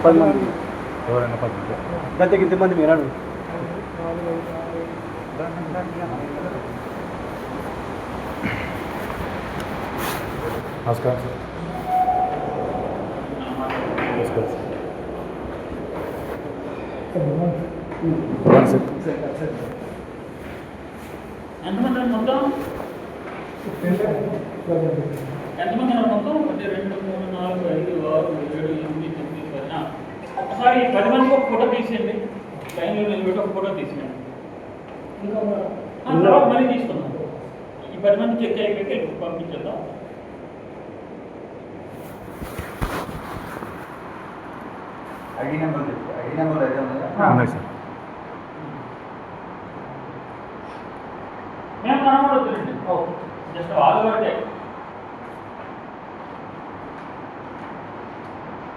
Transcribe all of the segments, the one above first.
10 మంది ఎవరైనా 10 మంది గంటకి ఇంతమంది మీరు అడుగు. నమస్కారం సార్. నమస్కారం సార్. ఎంతమంది మొత్తం ఎంతమంది మొత్తం 1 2 3 4 5 6 7 8 9 10 ఒకసారి 10 మందికి ఒక ఫోటో తీసేయండి. లైన్లో నిలబెట్టి ఒక ఫోటో తీసేయండి. తర్వాత మళ్ళీ తీసుకుందాం. ఈ 10 మంది చెక్ అయిపోయి పంపించేద్దాం. ఐడి నెంబర్ ఉన్నాయి సార్. మేము కనబడొద్దులండి. జస్ట్ ఆల్ వరకే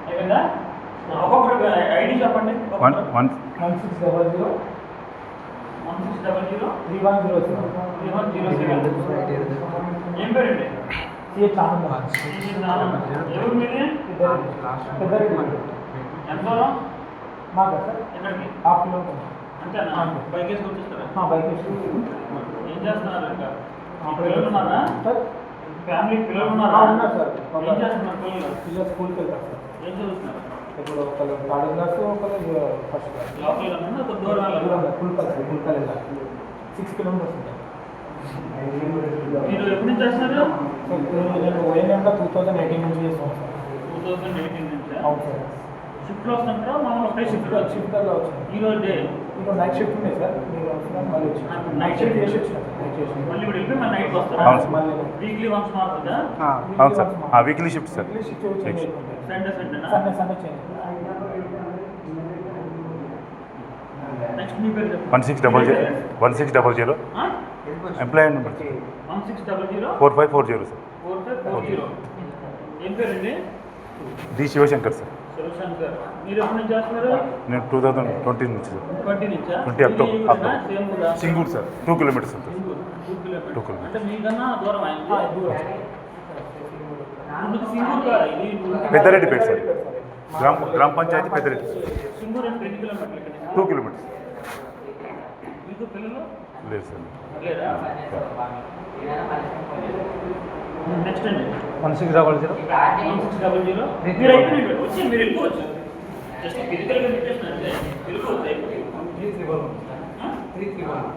అయిపోయిందా? ఒక్కొక్కటి ఐడి చెప్పండి. 1600 1600 3107 ఏం పేరండి? ఎవరు మీది? ఎంత దూరం? ఎక్కడికి? అంతేనా? బైక్ వేసుకొని వచ్చేస్తారా? ఏం చేస్తున్నారు? ఇంకా పిల్లలు ఉన్నారా? ఫ్యామిలీ పిల్లలు ఉన్నారా? ఏం చేస్తున్నారు పిల్లలు? స్కూల్కి వెళ్తారు సార్. ఏం చదువుతున్నారు? ఇప్పుడు ఒకళ్ళు 3rd క్లాస్ ఒకళ్ళు ఫస్ట్ క్లాస్. లోపల ఒక దూరం కుల్కల్ 6 కిలోమీటర్స్ ఉంటాయి. మీరు ఎప్పటి నుంచి చేస్తున్నారు? నేను ఓఎన్ఎంలో 2018 నుంచి చేస్తాను సార్. 2018 నుంచి అవును సార్. షిఫ్ట్లో వస్తుంటారా? మామూలు ఒకటే షిఫ్ట్లో షిఫ్ట్లో వచ్చింది. ఈరోజు డే ఇప్పుడు నైట్ షిఫ్ట్ ఉంది సార్. మీరు వస్తున్నాను మళ్ళీ వచ్చి నైట్ షిఫ్ట్ చేసి వచ్చిన నైట్ చేసి మళ్ళీ ఇప్పుడు వెళ్ళి మళ్ళీ నైట్ వస్తారా? అవును సార్. మళ్ళీ వీక్లీ వన్స్ మారుతుందా? అవును సార్. Weekly shift sir. Shift change అయిపోతుంది. సండేనా? Sunday change. నెక్స్ట్ మీ పేరు చెప్పండి. 1600 ఎంప్లాయీ నెంబర్ 1600 4540 సార్. 4540. ఏం పేరండి? D Shivashankar sir. శివశంకర్. మీరు ఎప్పటి నుంచి చేస్తున్నారు? నేను 2020 నుంచి సార్. 20 నుంచా? 20 అక్టోబర్. సేమ్ కూడా Singur sir. 2 kilometres sir. 2 kilometres. 2 kilometres. అంటే మీకన్నా దూరం అయింది. దూరం. ముందుకు సింగూరు కాదు ఇది. పెద్దరెడ్డిపేట సార్. గ్రామ పంచాయతీ పెద్దరెడ్డి. సింగూరు అంటే 2 కిలోమీటర్లు ఇక్కడ. 2 కిలోమీటర్స్. మీకు పిల్లలు లేదు సార్. లేదా? నెక్స్ట్ అండి 1600 1600. మీరు అయిపోయింది వచ్చి మీరు వెళ్ళిపోవచ్చు. జస్ట్ ఫిజికల్గా పెట్టేసిన అంటే వెళ్ళిపోవచ్చు. అయిపోయింది. 331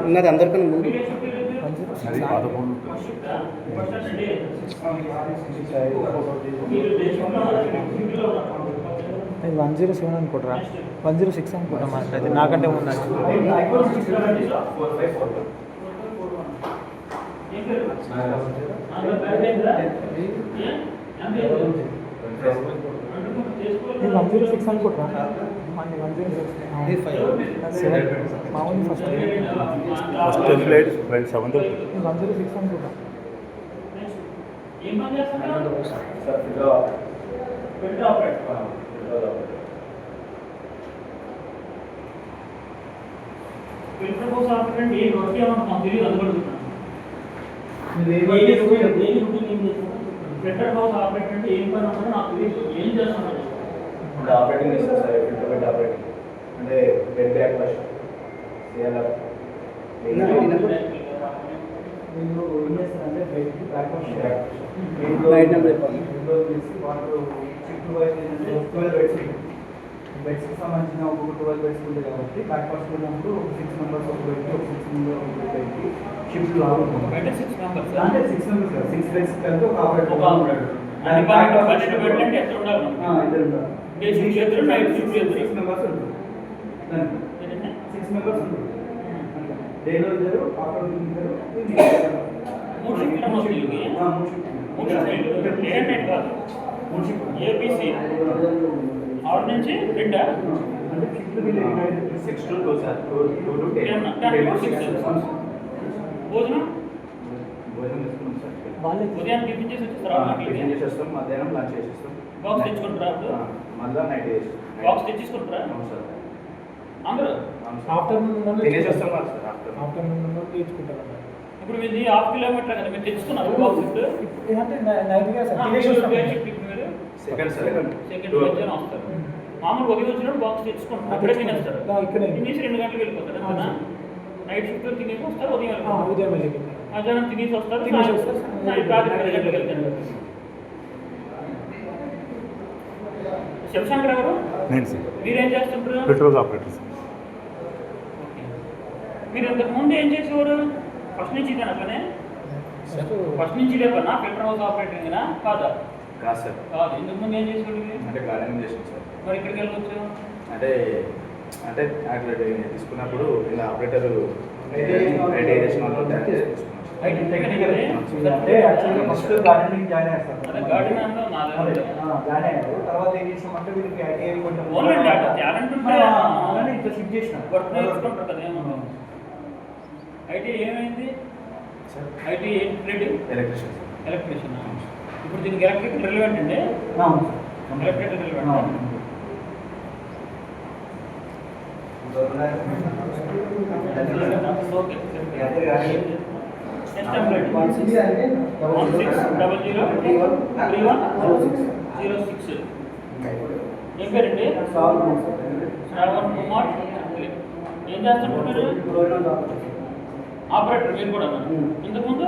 ఉన్నది అందరికన్నా ముందు 107 అనుకుంటారా? 106 అనుకుంటా. మాకైతే నాకంటే ముందు నేను 106 అనుకుంటా. మళ్ళీ 106 మామూలు ఫస్ట్ ఎంప్లాయీ 700. 106 అనుకుంటా. ఏం పని చేస్తున్నారు? Filter operator. ఫిల్టర్ కోసం ఆపరేటర్ ఏ వర్క్ ఏమన్నా నాకు తెలియదు. అనుకుంటున్నాను ఫిల్టర్ హౌస్ ఆపరేటర్ అంటే ఏం పని ఉంటుందో నాకు తెలియదు. ఏం చేస్తున్నారు? ఆపరేటింగ్ చేస్తారు సార్. ఫిల్టర్ బెడ్ ఆపరేటింగ్ అంటే బెడ్ బ్యాక్ వాష్ చేయాలి. వీళ్ళు ఏం చేస్తారంటే బెడ్కి బ్యాక్ వాష్ నైట్ నెంబర్ చెప్పాలి. వాళ్ళు షిఫ్ట్ వైజ్ ఏంటంటే 12 బెడ్స్ ఉంటాయి. బెడ్స్కి సంబంధించిన ఒక 12 బెడ్స్ ఉంటాయి కాబట్టి బ్యాక్ వాష్ ఉన్నప్పుడు 6 మెంబర్స్ ఒక బెడ్కి, ఒక 6 మెంబర్స్ ఒక బెడ్కి షిఫ్ట్ లాగా ఉంటుంది. అంటే 6 మెంబర్స్ అంటే 6 మెంబర్స్ కాదు, 6 బెడ్స్ కలిపి ఒక ఆపరేటర్. అది బడ్జెట్ బెడ్ అంటే ఎట్లా ఉండాలి? ఇద్దరు ఉంటారు. డే షిఫ్ట్ చేద్దరు, నైట్ షిఫ్ట్ చేద్దరు. 6 మెంబర్స్ ఉంటారు. 6 మెంబర్స్ ఉంటారు. డేలో ఇద్దరు, ఆఫ్టర్నూన్ ఇద్దరు, మూడు షిఫ్ట్లు వస్తాయి. మూడు షిఫ్ట్లు డే అండ్ నైట్ కాదు. ఏబిసి 6 నుంచి 2 అంటే shift bill 6 to 2 sir. 2 to 10. భోజనం భోజనం తీసుకున్నాం సార్. ఉదయం టిఫిన్ చేసి వచ్చేస్తారా? టిఫిన్ చేసేస్తాం, మధ్యాహ్నం లంచ్ చేసేస్తాం, బాక్స్ తెచ్చుకుంటారా? మళ్ళీ నైట్ చేసేస్తాం. బాక్స్ తెచ్చేసుకుంటారా అవును సార్. అందరూ? అవును సార్. ఆఫ్టర్నూన్ తినేసి వస్తాం కదా సార్ ఆఫ్టర్నూన్. ఆఫ్టర్నూన్ తీసుకుంటారు ఇప్పుడు మీది హాఫ్ కిలోమీటర్ కదా, మీరు తెచ్చుకున్నారు బాక్స్ అంటే నైట్గా సార్ తినేసి వస్తాం. మీరు సెకండ్ సార్. సెకండ్ మధ్యాహ్నం వస్తారు. మామూలు ఉదయం వచ్చినప్పుడు బాక్స్ తెచ్చుకుంటారు, అక్కడే తినేస్తారు. ఇక్కడే తినేసి 2 గంటలకు వెళ్ళిపోతారు అంతేనా? నైట్ షిఫ్ట్లో తినేసి వస్తారు, ఉదయం వెళ్ళిపోతారు. ఉదయం వెళ్ళి మధ్యాహ్నం తినేసి వస్తారు, తినేసి వస్తారు. నైట్ రాత్రి 10 గంటలకు వెళ్తారు. శివశంకర్ ఎవరు? నేను సార్ మీరేం చేస్తుంటారు? Petrol operator sir. మీరు ఇంతకు ముందు ఏం చేసేవారు? ఫస్ట్ నుంచి ఇదేనా పనే? ఫస్ట్ నుంచి ఇదే పనా? ఫిల్టర్ హౌస్ ఆపరేటింగ్ కాదా? కాదు సార్. కాదు. ఇంతకు ముందు ఏం చేసేవాడు? అంటే గార్డెనింగ్ చేసాం సార్. మరి ఇక్కడికి వెళ్ళవచ్చు. అంటే అంటే అట్లా తీసుకున్నప్పుడు ఇలా ఆపరేటర్ ఐటీ చేసిన వాళ్ళు తయారు చేసి తీసుకున్నాం. ఐటీ టెక్నికల్ అంటే యాక్చువల్గా ఫస్ట్ గార్డెనింగ్ జాయిన్ అదే చేస్తాను. గార్డెన్ అంతా నాదే. జాయిన్ అయ్యారు. తర్వాత ఏం చేసామంటే వీళ్ళకి ఐటీఐ కొంచెం ఓన్లీ టాలెంట్ ఉంటే అలానే ఇట్లా షిఫ్ట్ చేసిన వర్క్ నేర్చుకుంటారు కదా. ఏమన్నా ఐటీ ఏమైంది? ఐటీ ఏంటి? Electrician sir. ఎలక్ట్రీషియన్. ఇప్పుడు దీనికి ఎలక్ట్రికల్ రిలవెంట్ అండి. అవును sir. Electrical relevant. Okay. Next time right 1600313106. ఏం పేరండి? శ్రావణ్ కుమార్. ఏం చేస్తుంటారు మీరు? ఆపరేటర్ మీరు కూడా ఇంతకుముందు?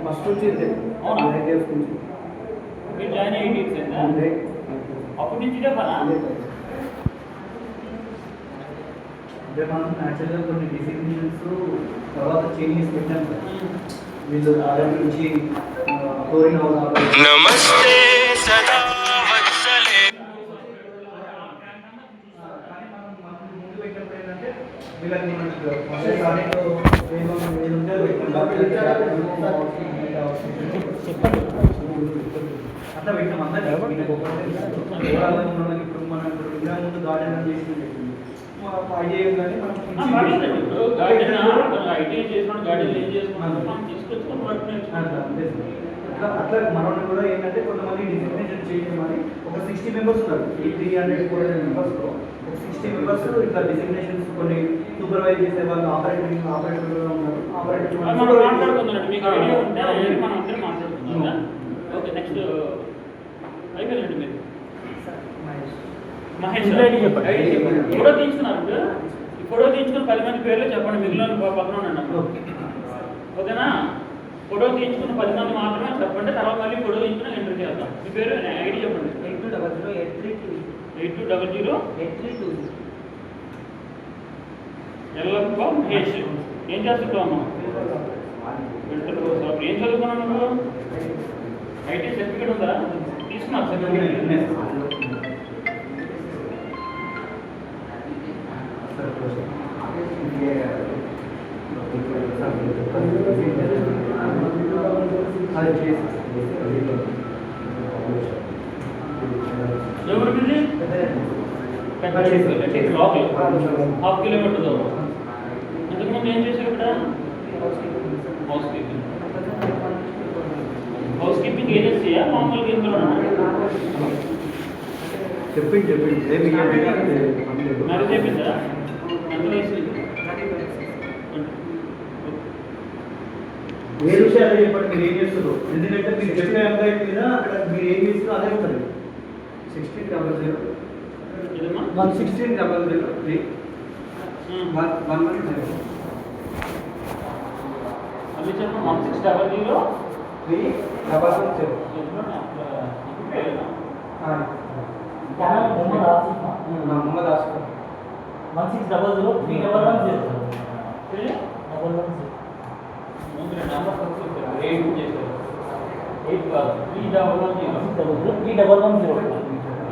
ఫస్ట్ నుంచి అవునా? నుంచి మీరు జాయిన్ అయ్యి అయిందా? అప్పటి నుంచి ఇదే పనా? అంటే మనం యాక్చువల్గా కొన్ని డిసిప్లిన్స్ తర్వాత చేంజెస్ పెట్టాం సార్. వీళ్ళు ఆరోగ్యం నుంచి ఫ్లోరింగ్ హౌస్ నమస్తే సదా వత్సలే. కానీ మనం ముందు పెట్టినప్పుడు ఏంటంటే వీళ్ళకి అట్లా పెట్టినాం అందరికీ. ఇప్పుడు మనం ఇంకా ముందు గార్డెన్ చేసి ఐడియా కానీ మనం పర్లేదండి. ఇప్పుడు గార్డెన్ ఐటీ చేసిన గార్డెన్ ఏం చేసుకున్నాం మనం తీసుకొచ్చుకొని వర్క్ నేర్చుకుంటాం. అట్లా మనల్ని కూడా ఏంటంటే కొంతమంది డిసిగ్నేషన్ చేయమని ఒక 60 మెంబర్స్ ఉన్నారు. ఈ 300 మెంబర్స్లో ఒక 60 మెంబర్స్ ఇట్లా డిసిగ్నేషన్స్ కొన్ని సూపర్వైజ్ చేసే వాళ్ళు ఆపరేటర్ ఉన్నారు. మనం మాట్లాడుకుందాం. మీకు ఐడియా ఉంటే మనం అందరం మాట్లాడుకుందాం. ఓకే. నెక్స్ట్ అయిపోయిందండి. మీరు మహేష్ ఫోటో తీసుకున్నారు. ఈ ఫోటో తీసుకుని 10 మంది పేర్లు చెప్పండి. మిగిలిన పక్కన ఉండండి. ఓకేనా? ఫోటో తీయించుకున్న 10 మంది మాత్రమే చెప్పండి. తర్వాత మళ్ళీ ఫోటో తీయించుకుని ఎంటర్ చేద్దాం. మీ పేరు ఐడి చెప్పండి. 82008332. ఎల్లప్ప మహేష్. ఏం చేస్తున్నావు? ఏం చదువుకున్నావు నువ్వు? ఐటీ సర్టిఫికేట్ ఉందా? తీసుకున్నావు సర్టిఫికేట్? ఎవరు బిల్లి? లోకల్ హాఫ్ కిలోమీటర్ దూరం. ఇంతకుముందు ఏం చేశారు ఇక్కడ? House keeping. హౌస్ కీపింగ్ ఏజెన్సీయా మామూలుగా ఇందులో? చెప్పింది మ్యారేజ్ అయిపోయిందా? ఎంత వయసు? ఏ విషయాలు చెప్పండి. మీరు ఏం చేస్తారు? ఎందుకంటే మీరు చెప్పిన ఎంప్లాయీ మీద అక్కడ మీరు ఏం చేస్తారో అదే ఉంటుంది. 1600 ఏదమ్మా? 11600 అవి చెప్పండి. 1600 మొహమ్మద్ ఆసిఫ్ 16003110.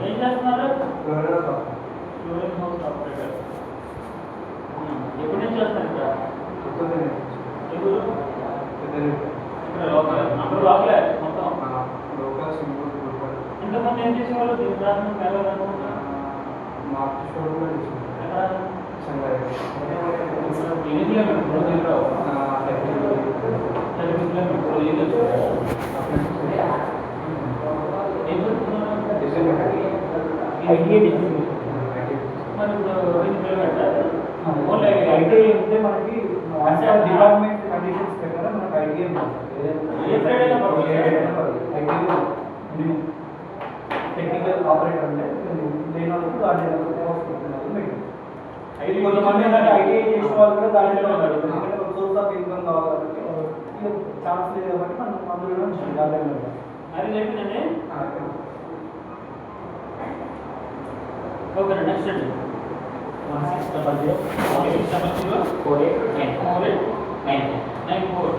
ఏం చేస్తున్నారు? ఎప్పటి నుంచి చేస్తారు ఇక్కడ? ఎవరు? ఇక్కడ లోకల్. అప్పుడు లోకలే మొత్తం. ఇంతమంది ఏం చేసేవాళ్ళు? దీని ప్రాంతం వెళ్ళాలనుకుంటున్నా ఎన్ని కిలోమీటర్లు? 30 కిలోమీటర్లు. ఏం చదువుతున్నారు? ఐటీఐ డిగ్రీ మనకి డిపార్ట్మెంట్ కండిషన్స్ ప్రకారం మనకు ఐడియా టెక్నికల్ ఆపరేటర్ అంటే లేని వాళ్ళకు దాంట్లో కొంతమంది ఐటీఐ చేసిన వాళ్ళు కూడా దాంట్లో ఉన్నారు ఎందుకంటే ఒక సోర్స్ ఆఫ్ ఇన్కమ్ కావాలి కాబట్టి ఛాన్స్ లేదు కాబట్టి మనం అందులో దాంట్లో అది చెప్పిందండి. ఓకే నెక్స్ట్ అండి 1600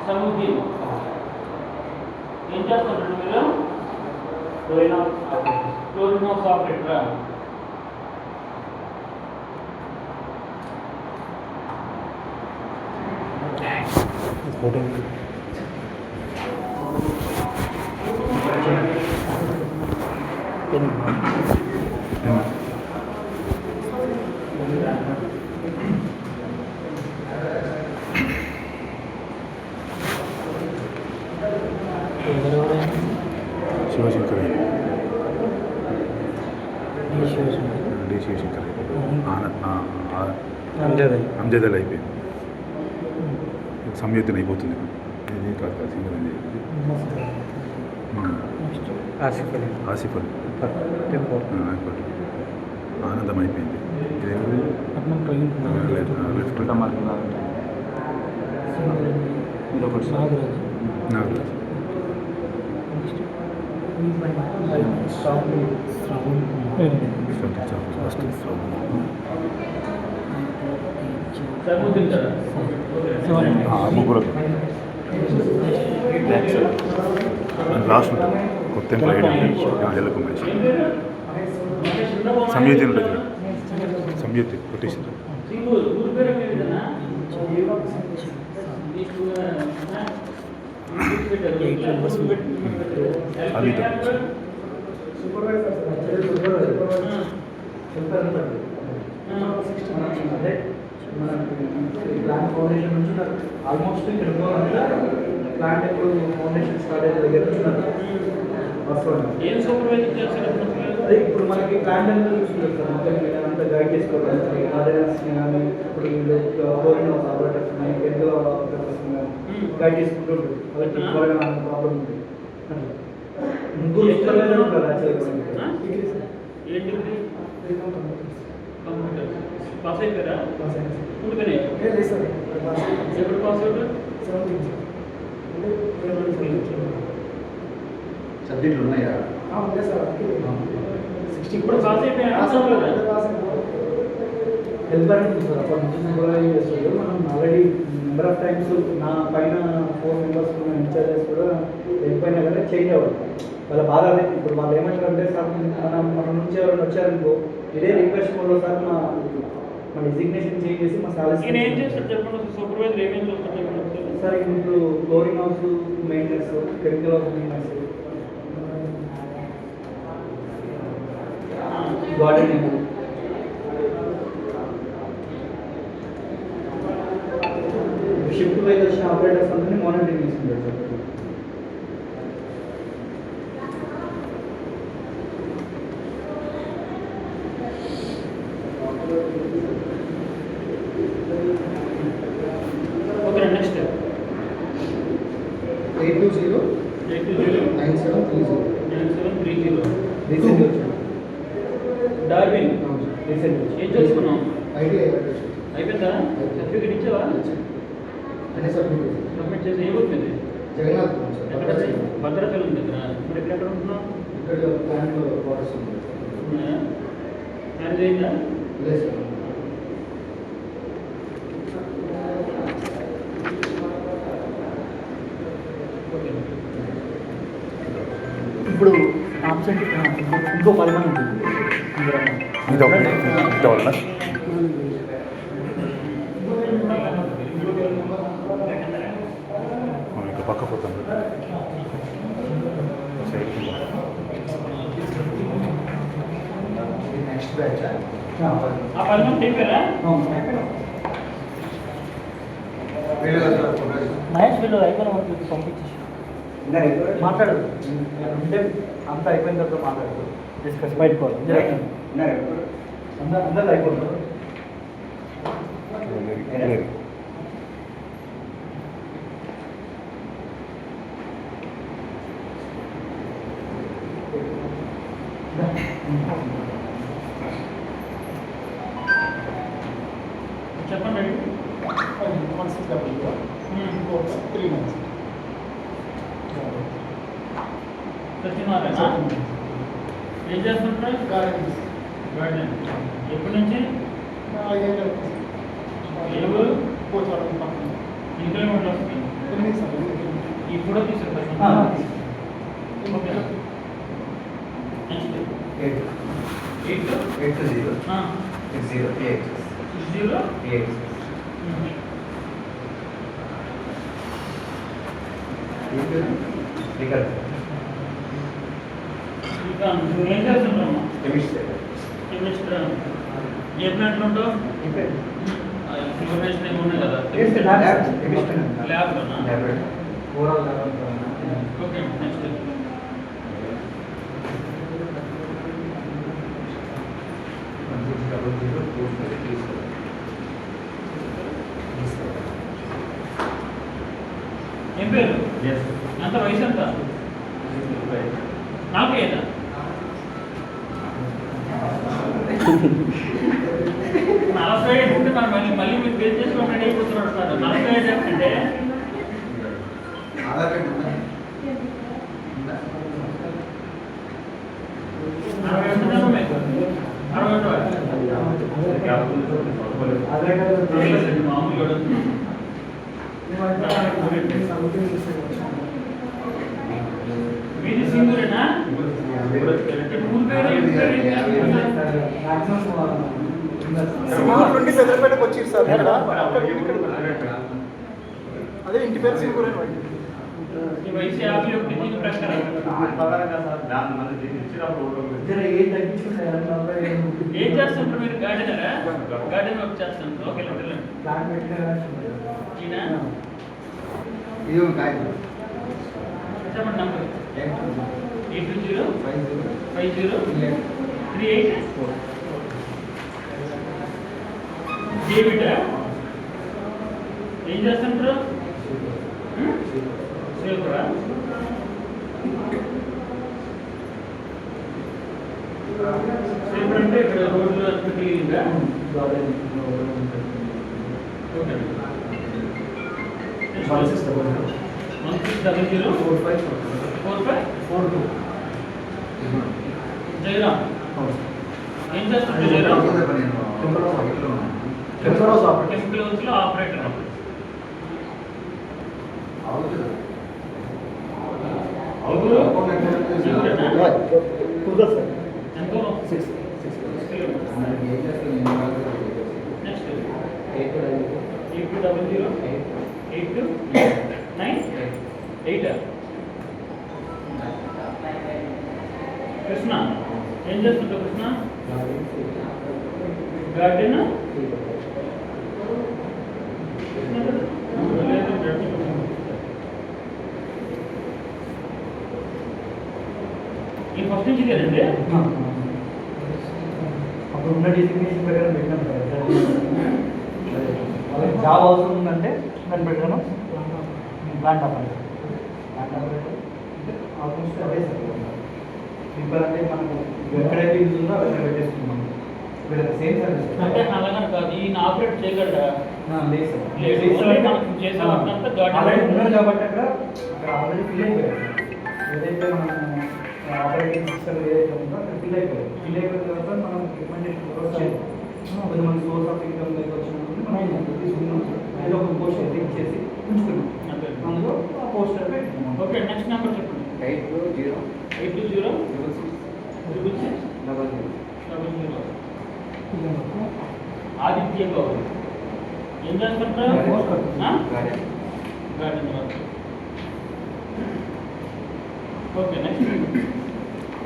సముద్రం ఏం చేస్తున్నారు మీరు? క్లోరిన్ ఆఫ్ ఆపరేటరా? శివశంకర్ డి శివశంకర్ అంజదల్ అయిపోయింది. సంయుక్తం అయిపోతుంది. ఇది కాదు సింగల్ అని చెప్పి ఆసిఫ్ అలీ ఆనందం అయిపోయింది. నాగరాజ్ ముగ్గురు లాస్ట్ ఉంటుంది. కొత్త ఎంప్లాయీ హెల్ కుమేష్ సంయుక్తి ఉంటుంది. సంయుక్తి కొట్టేసారు. అది అదే మన ప్లాంట్ ఫౌండేషన్ నుంచి ఆల్మోస్ట్ ఇక్కడ ప్లాంట్ ఎప్పుడు ఫౌండేషన్ స్టార్ట్ అయ్యే దగ్గర నుంచి ఏం సూపర్వైజర్ చేస్తారు? అదే ఇప్పుడు మనకి ప్లాంట్ అంతా చూసుకుంటారు సార్. మొత్తం అంతా గైడ్ చేసుకోవాలి. ఆర్డర్స్ కానీ ఇప్పుడు వీళ్ళు కోరిన ఆపరేటర్స్ కానీ పెద్ద ఆపరేటర్స్ కానీ గైడ్ చేసుకుంటుంటారు. వాళ్ళకి త్వరగా ప్రాబ్లం ఉంది. ముగ్గురు సూపర్వైజర్ ఉంటారు యాక్చువల్గా. పాస్ అయిపోయారా? ఉండిపోయినాయి. ఎప్పుడు పాస్ అవుట్? సబ్జెక్టులు ఉన్నాయా? ఇప్పుడు పాస్ అయిపోయారా? హెల్పర్ అని సార్ అప్పటి నుంచి సూపర్వైజ్ చేస్తారు. మనం ఆల్రెడీ నెంబర్ ఆఫ్ టైమ్స్ నా పైన 4 మెంబర్స్ ఉన్న ఇన్ఛార్జెస్ కూడా వెళ్ళిపోయినా కదా చేంజ్ అవ్వాలి. వాళ్ళ బాధ అదే. ఇప్పుడు వాళ్ళు ఏమంటారంటే సార్ మన నుంచి ఎవరైనా వచ్చారనుకో ఇదే రిక్వెస్ట్ ఫోన్లో సార్ మా డిజిగ్నేషన్ చేంజ్ చేసి మా సాలరీ ఏం చేస్తారు చెప్పండి. సూపర్వైజర్ ఏమేమి చూస్తారు చెప్పండి సార్. ఇప్పుడు flooring house maintenance, chemical house maintenance, gardening, shift wise వచ్చిన ఆపరేటర్స్ అందరినీ మానిటరింగ్ తీసుకుంటారు sir. Okay next 8209730 9730 Darwin recent ఏం చేసుకున్నాం? ఐడియా అయిపోయిందా? సర్టిఫికేట్ ఇచ్చావా? అనే సబ్మిట్ సబ్మిట్ చేసి ఏ ఊరు మీది? జగన్నాథ్ ఎక్కడ? భద్రాచలం దగ్గర. ఇప్పుడు ఎక్కడ ఉంటున్నావు? ఇక్కడ ప్లాంట్లో వాటర్స్ ఉంది. మ్యారేజ్ అయిందా? లేదు సార్. ఓకే. ఇప్పుడు ఆబ్సెంట్ ఇంకో 10 మంది ఉంటుంది. ఇంత వల్ల మనం ఇక్కడ పక్క పోతాం. నెక్స్ట్ బ్యాచ్ ఆ 10 మంది అయిపోయారా? మహేష్ వీళ్ళు అయిపోయిన వరకు పంపించేసి మాట్లాడు అంటే అంతా అయిపోయిన తర్వాత మాట్లాడు. డిస్కస్ బయటకోవాలి అందరూ అయిపోతుంది. Clear. చెప్పండి. 3 months. సత్యనారాయణ ఏం చేస్తుంటారు? గార్డెన్. ఎప్పటి నుంచి? ఏ ఊరు? ఈ కిలోమీటర్లు వస్తుంది. ఈ ఫోటో తీసుకుంటారు. ఓకే. నెక్స్ట్ 8 ఇంకా నువ్వు ఏం చేస్తుంటావు? కెమిస్ట్రీ. ఏ ప్లాంట్లో ఉంటావు? ఇన్ఫర్మేషన్ ఏమి ఉన్నాయి కదా? ల్యాబ్లోనా? ఓకే. నెక్స్ట్ ఏం పేరు? ఎంత వయసు ఎంత? 45. అంటే మనం మళ్ళీ మీరు పే చేసుకోవడం రెడీ అయిపోతున్నారు సార్. 45 అంటే మీది సింగూరేనా? పెద్దపేటకు వచ్చారు సార్. అదే ఇంటి పేరు సింగూరే. ఈ వయసు 51 దీని ప్రకారం ఏం చేస్తుంటారు మీరు? గార్డెనరా? గార్డెన్ వర్క్ చేస్తుంటారు. ఓకే. చెప్పండి నంబర్. 8205038. డేవిడ్ ఏం చేస్తుంటారు? సేవరా? సేవర్ అంటే ఇక్కడ రోడ్లు అంతా క్లీనింగా? ఓకే. 1600454542. జయరామ్ ఏం చేస్తుంటారు? జయరామ్ టెంపుల్ హౌస్లో ఆపరేటర్. ఎంతో? 6 నెక్స్ట్ 82008298. కృష్ణ ఏం చేస్తుంటావు? కృష్ణ గార్డెన్. ఈ ఫస్ట్ నుంచి కదండి? అప్పుడు ఉన్న డిసిగ్నేషన్ ప్రకారం పెట్టినాం సార్. జాబ్ అవసరం ఉందంటే దాన్ని పెట్టాను. Plant operator. Plant operator almost అదే సార్. సింపుల్ అంటే మనకు ఎక్కడైతే యూజ్ ఉందో అక్కడ పెట్టేసుకున్నాం. వీళ్ళకి సేమ్ సర్వీస్. అంటే అలాగే కాదు, ఈయన ఆపరేట్ చేయగలరా? లేదు సార్. చేసే ఆల్రెడీ ఉన్నారు కాబట్టి అక్కడ ఆల్రెడీ ఫిల్ అయిపోయారు. ఏదైతే మనం ఆపరేటింగ్ సిస్టమ్ ఏదైతే ఉందో అక్కడ ఫిల్ అయిపోయారు. ఫిల్ అయిపోయిన తర్వాత మనం రికమెండేషన్ కొంతమంది సోర్స్ ఆఫ్ ఇన్కమ్ దగ్గర వచ్చినప్పుడు మనం తీసుకున్నాం. ఏదో ఒక పోస్ట్ అయితే ఇచ్చేసి ఉంచుకున్నాం. అందులో ఆ పోస్ట్ అయితే పెట్టుకున్నాం. ఓకే. నెక్స్ట్ నెంబర్ చెప్పండి. 820666600. ఆదిత్య గౌడ్ ఏం చేస్తుంటారు? Garden work. ఓకే. నెక్స్ట్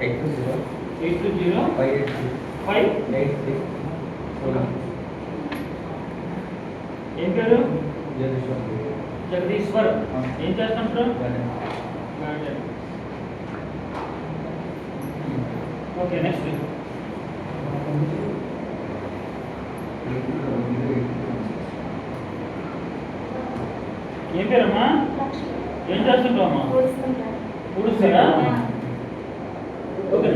82058. ఏం పేరు? జగదీశ్వర్ ఏం చేస్తుంటారు? గార్డెన్. ఓకే. నెక్స్ట్ ఏం పేరమ్మా? ఏం చేస్తుంటావమ్మా? ఊడుస్తారా? ఓకే.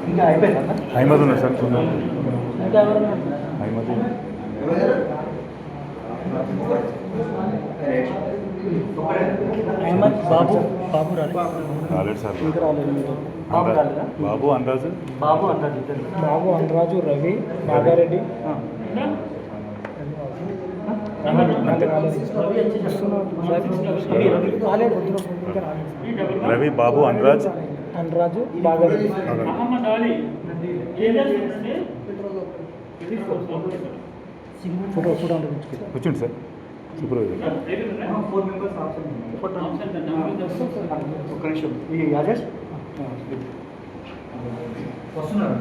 ఇంకా అయిపోయిందా? అహ్మద్ ఉన్నారు సార్ ఇంకా ఎవరు? అహ్మద్ అహ్మద్ బాబు బాబు రాలేదు. రాలేదు సార్. ఇంకా రాలేదు. బాబు రాలేదా? బాబు అనురాజు బాబు అంటారు ఇద్దరు. బాబు అనురాజు, రవి, నాగారెడ్డి. రవి, బాబు, అనురాజ్, అనురాజు, బాగారెడ్డి. మహమ్మద్ అలీ ఏం చేస్తుందండి? ఫోటో ఫోటో అంటే కూర్చోండి సార్. సూపర్వైజర్ 4 మెంబర్స్ ఆప్షన్ ఒక్క నిమిషం ఈ రాజేష్ వస్తున్నారు.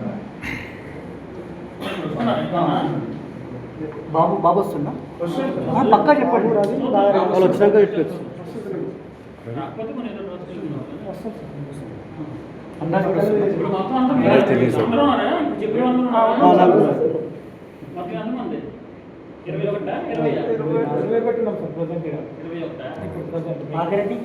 బాబు బాబు వస్తున్నా పక్కా చెప్పండి. వాళ్ళు వచ్చినాక చెప్పచ్చు. ఇప్పుడు మొత్తం అంతా మీరే అందరూ ఉన్నారా? ఇప్పుడు చెప్పే అందరూ ఉన్నారా? మొత్తం ఎంతమంది? 21? 20 పెట్టినాం సార్ ప్రజెంట్. 21? నాగారెడ్డి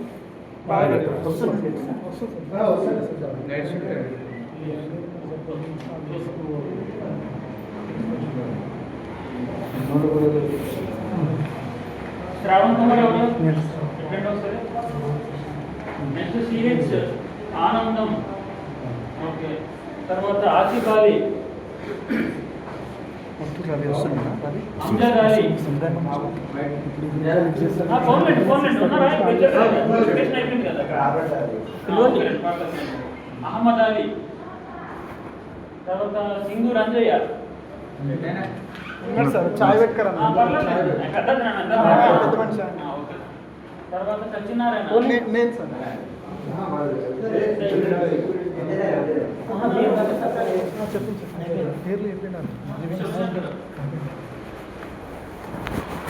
శ్రావణ్ కుమార్ ఎవరు? ఎక్కడ వస్తారు? నెక్స్ట్ సిహెచ్ ఆనందం. ఓకే. తర్వాత ఆసిఫ్ అలీ, అమ్జద్ అలీ. ఫోన్లేండి ఉన్నారా? వెరిఫికేషన్ అయిపోయింది కదా. అహ్మద్ అలీ, తర్వాత సింధు రంజయ్య. చాయ్ పెట్టుకరా. తర్వాత సత్యనారాయణ. నేను సార్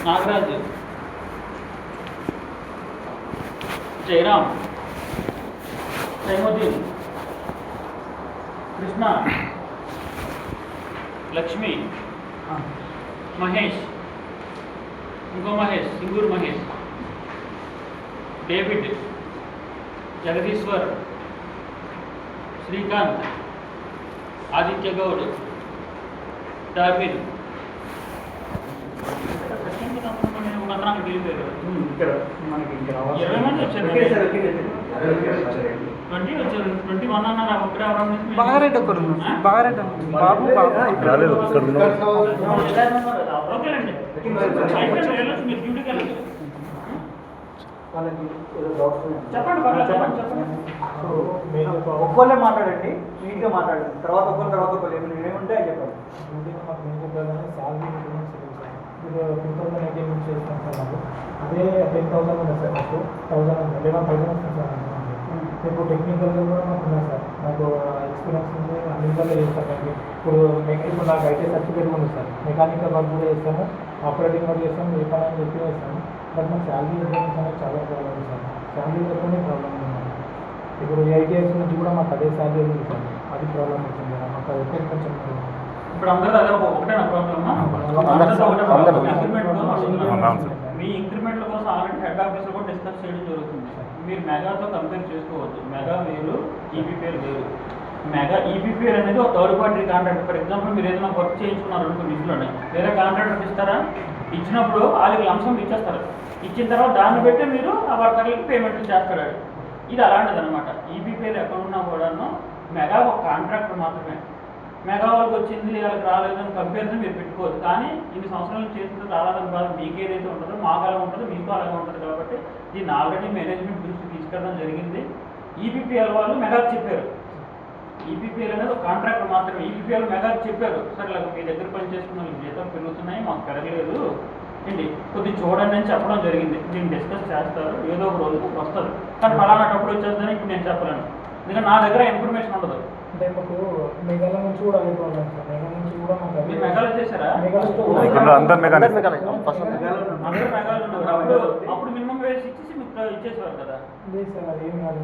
నాగరాజు, జయరామ్, సైముద్దీన్, కృష్ణ, లక్ష్మి, మహేష్, ఇంకో మహేష్, సింగూరు మహేష్, డేవిడ్, జగదీశ్వర్, శ్రీకాంత్, ఆదిత్య గౌడ్, డార్విన్. మంత్రానికి వెళ్ళిపోయారు. ఇక్కడ మనకి ఇంకా 20 మంది వచ్చారు. 20 వచ్చారు. 21 అన్నారు. ఒకటే అవడం బాగారెడ్డి ఒకరు బాగారెడ్డి బాబు రాలేదు. ఇక్కడ ఉన్నాడు. ఓకేనండి. వెళ్ళొచ్చు, మీరు డ్యూటీకి వెళ్ళండి. చెప్పండి చెప్పండి. ఒక్కళ్ళే మాట్లాడండి, నీట్గా మాట్లాడండి. తర్వాత ఒకళ్ళు ఏముంటే అది చెప్పండి. ఇప్పుడు 2018 నుంచి చేస్తాను సార్ నాకు. అదే 10,000 ఉంది సార్ నాకు. 11,000 వస్తుంది సార్ నాకు. ఇప్పుడు టెక్నికల్గా కూడా మాకు ఉన్నాయి సార్. నాకు ఎక్స్పీరియన్స్ ఉంది, అన్నింటిలో చేస్తాను. ఇప్పుడు నాకు ఐటీ సర్టిఫికేట్ ఉంది సార్. మెకానికల్ వర్క్ కూడా చేస్తాను, ఆపరేటింగ్ వర్క్ చేస్తాను, ఏ పని అని చెప్పి చేస్తాను. బట్ నాకు శాలరీ అనేది చాలా ప్రాబ్లం ఉంది సార్. శాలరీ వరకునే ప్రాబ్లం ఉంది. ఇప్పుడు 8 ఇయర్స్ నుంచి కూడా మాకు అదే శాలరీ ఉంది సార్. అది ప్రాబ్లం అవుతుంది కదా మాకు. అది ఎక్కడ కొంచెం ఇప్పుడు అందరూ అదే ఒకటేనా ప్రాబ్లమ్? మీ ఇంక్రిమెంట్ల కోసం ఆల్రెడీ హెడ్ ఆఫీస్లో కూడా డిస్కస్ చేయడం జరుగుతుంది. మీరు మెగాతో కంపేర్ చేసుకోవచ్చు. మెగా వేరు, ఈపీపీఎల్ వేరు. మెగా ఈపీపీఎల్ అనేది ఒక third party contract. For example మీరు ఏదైనా వర్క్ చేయించుకున్నారు అనుకున్న ఇంట్లోనే వేరే కాంట్రాక్టర్ ఇస్తారా? ఇచ్చినప్పుడు వాళ్ళకి లంసం ఇచ్చేస్తారు. ఇచ్చిన తర్వాత దాన్ని బట్టి మీరు ఆ వర్కర్లకి పేమెంట్లు చేస్తారు. ఇది అలాంటిది అనమాట. ఈపీపీఎల్ ఎక్కడ ఉన్నా కూడాను మెగా ఒక కాంట్రాక్టర్ మాత్రమే. మెగా వాళ్ళకి వచ్చింది వాళ్ళకి రాలేదని కంపేరిజన్ మీరు పెట్టుకోవద్దు. కానీ ఇన్ని సంవత్సరాలు చేసింది రాలేదని బాధ మీకు ఏదైతే ఉంటుందో మాకు అలా ఉంటుంది, మీకు అలాగే ఉంటుంది. కాబట్టి దీన్ని ఆల్రెడీ మేనేజ్మెంట్ దృష్టికి తీసుకెళ్ళడం జరిగింది. ఈపీపీఎల్ వాళ్ళు మెగాకి చెప్పారు. ఈపీపీఎల్ అనేది ఒక కాంట్రాక్టర్ మాత్రమే. ఈపీపీఎల్ మెగాకి చెప్పారు, సరే ఇలా మీ దగ్గర పని చేసుకున్న వాళ్ళకి జీతం పెరుగుతున్నాయి, మాకు పెరగలేదు అండి, కొద్దిగా చూడండి అని చెప్పడం జరిగింది. దీన్ని డిస్కస్ చేస్తారు, ఏదో ఒక రోజు వస్తుంది. కానీ ఫలానాటప్పుడు వచ్చేస్తుందని ఇప్పుడు నేను చెప్పలేను, ఎందుకంటే నా దగ్గర ఇన్ఫర్మేషన్ ఉండదు. అంటే మాకు మెగాల నుంచి కూడా అదే ప్రాబ్లం సార్. మెగా నుంచి కూడా మాకు మీరు మెగాలో చేశారా? అందరు మెగానే. అందరూ మెగాలు ఉండేవారు. అప్పుడు మినిమం వేసి ఇచ్చేసి మీకు ఇచ్చేసేవారు కదా. లేదు సార్, అది ఏం కాదు.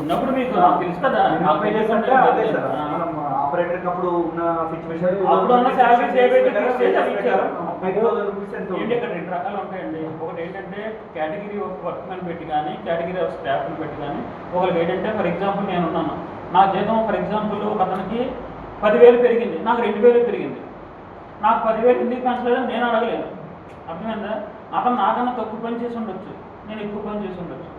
ఉన్నప్పుడు మీకు నాకు తెలుసు కదా. అదే సార్, మనం ఆపరేటర్ అప్పుడు ఉన్న సిచ్యువేషన్ అప్పుడు ఉన్న salaries ఏవైతే fix చేసి అవి ఇచ్చారు. 5,000 రూపీస్ ఎంత ఏంటి ఇక్కడ 2 రకాలు ఉంటాయండి. ఒకటి ఏంటంటే కేటగిరీ ఆఫ్ వర్క్మెన్ పెట్టి కానీ కేటగిరీ ఆఫ్ స్టాఫ్ని పెట్టి కానీ ఒకరికి ఏంటంటే ఫర్ ఎగ్జాంపుల్ నేను ఉన్నాను, నా జీతం ఫర్ ఎగ్జాంపుల్ ఒక అతనికి 10,000 పెరిగింది, నాకు 2,000 పెరిగింది. నాకు 10,000 ఎందుకు పెంచలేదని నేను అడగలేను. అర్థమైందా? అతను నాకన్నా తక్కువ పని చేసి ఉండొచ్చు, నేను ఎక్కువ పని చేసి ఉండొచ్చు.